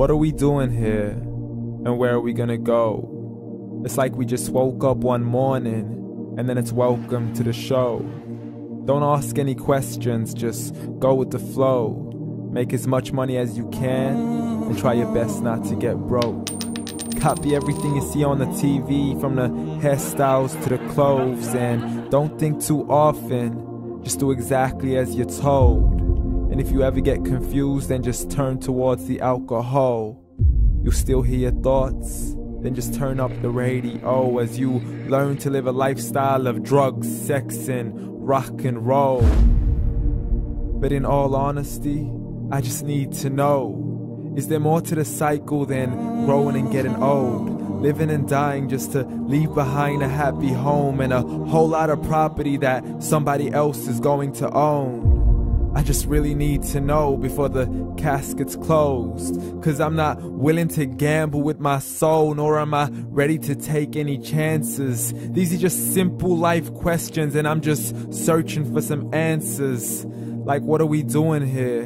What are we doing here? And where are we gonna go? It's like we just woke up one morning, and then it's welcome to the show. Don't ask any questions, just go with the flow. Make as much money as you can, and try your best not to get broke. Copy everything you see on the TV, from the hairstyles to the clothes, and don't think too often, just do exactly as you're told. And if you ever get confused, then just turn towards the alcohol. You'll still hear your thoughts, then just turn up the radio as you learn to live a lifestyle of drugs, sex, and rock and roll. But in all honesty, I just need to know, is there more to the cycle than growing and getting old? Living and dying just to leave behind a happy home and a whole lot of property that somebody else is going to own. I just really need to know before the casket's closed, 'cause I'm not willing to gamble with my soul, nor am I ready to take any chances. These are just simple life questions, and I'm just searching for some answers. Like, what are we doing here?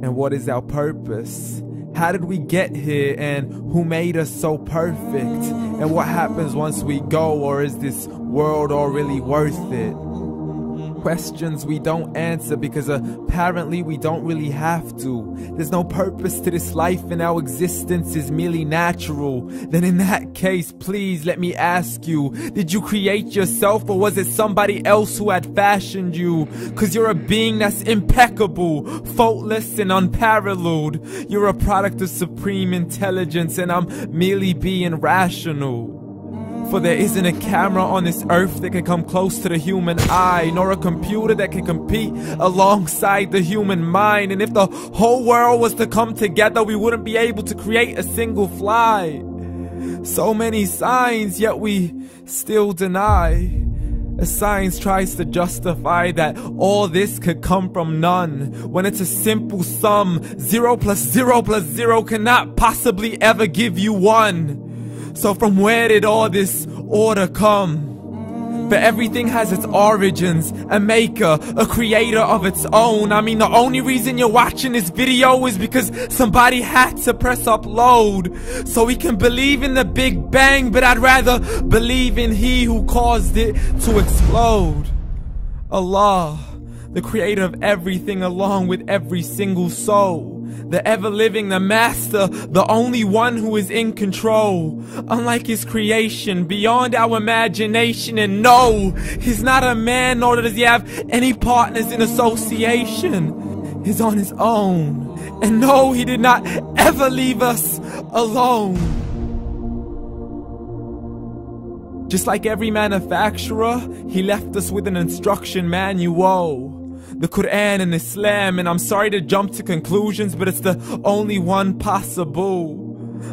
And what is our purpose? How did we get here, and who made us so perfect? And what happens once we go, or is this world all really worth it? Questions we don't answer because apparently we don't really have to. There's no purpose to this life and our existence is merely natural. Then in that case, please let me ask you, did you create yourself, or was it somebody else who had fashioned you? 'Cause you're a being that's impeccable, faultless and unparalleled. You're a product of supreme intelligence, and I'm merely being rational. For there isn't a camera on this earth that can come close to the human eye, nor a computer that can compete alongside the human mind. And if the whole world was to come together, we wouldn't be able to create a single fly. So many signs, yet we still deny. As science tries to justify that all this could come from none, when it's a simple sum. 0 plus 0 plus 0 cannot possibly ever give you 1. So from where did all this order come? But everything has its origins, a maker, a creator of its own. I mean, the only reason you're watching this video is because somebody had to press upload, so we can believe in the Big Bang, but I'd rather believe in He who caused it to explode. Allah, the creator of everything, along with every single soul. The ever-living, the master, the only one who is in control. Unlike his creation, beyond our imagination. And no, he's not a man, nor does he have any partners in association. He's on his own. And no, he did not ever leave us alone. Just like every manufacturer, he left us with an instruction manual. The Quran and Islam, and I'm sorry to jump to conclusions, but it's the only one possible.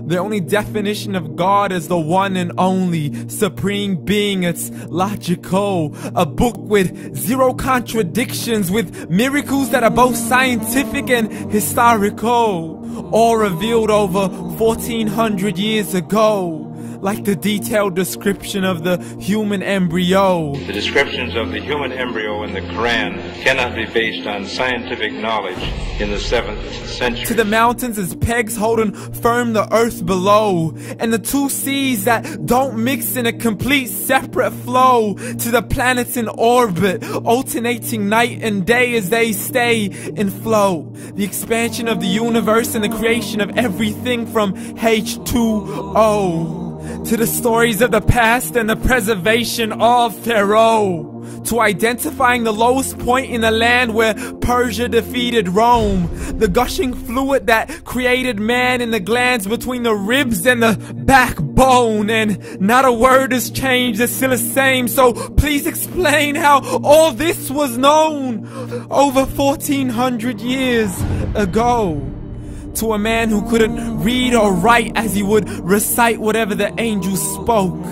The only definition of God is the one and only supreme being. It's logical, a book with 0 contradictions, with miracles that are both scientific and historical, all revealed over 1400 years ago. Like the detailed description of the human embryo. The descriptions of the human embryo in the Quran cannot be based on scientific knowledge in the 7th century. To the mountains as pegs holding firm the earth below, and the 2 seas that don't mix in a complete separate flow. To the planets in orbit, alternating night and day as they stay in flow. The expansion of the universe and the creation of everything from H2O. To the stories of the past and the preservation of Pharaoh. To identifying the lowest point in the land where Persia defeated Rome. The gushing fluid that created man in the glands between the ribs and the backbone. And not a word has changed, it's still the same. So please explain how all this was known over 1400 years ago. To a man who couldn't read or write, as he would recite whatever the angels spoke.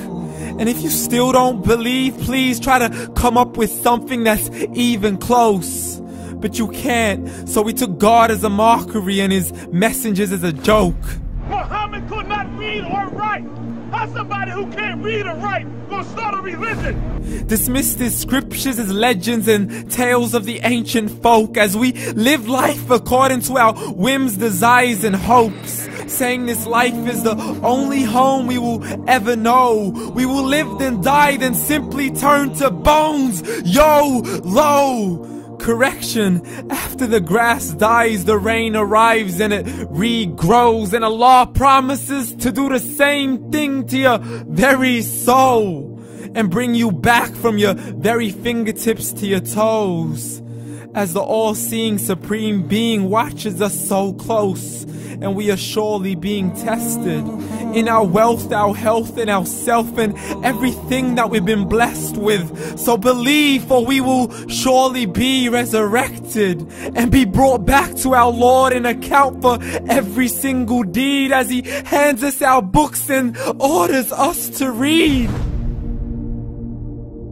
And if you still don't believe, please try to come up with something that's even close. But you can't, so we took God as a mockery and his messengers as a joke. Muhammad could not read or write. How's somebody who can't read or write gonna start a religion? Dismissed his scriptures as legends and tales of the ancient folk, as we live life according to our whims, desires, and hopes. saying this life is the only home we will ever know. We will live then die, then simply turn to bones. YOLO! Correction, after the grass dies, the rain arrives and it regrows, and Allah promises to do the same thing to your very soul and bring you back from your very fingertips to your toes, as the all-seeing supreme being watches us so close, and we are surely being tested in our wealth, our health, and our self, and everything that we've been blessed with. So believe, for we will surely be resurrected and be brought back to our Lord and account for every single deed, as He hands us our books and orders us to read.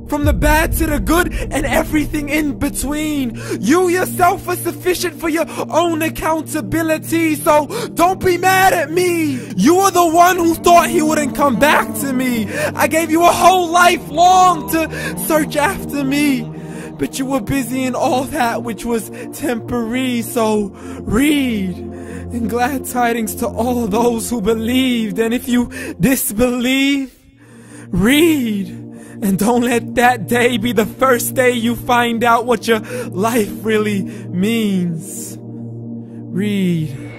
From the bad to the good and everything in between. You yourself are sufficient for your own accountability, so don't be mad at me. You are the one who thought He wouldn't come back to me. I gave you a whole life long to search after me, but you were busy in all that which was temporary. So read, and glad tidings to all those who believed. And if you disbelieve, read. And don't let that day be the first day you find out what your life really means. Read.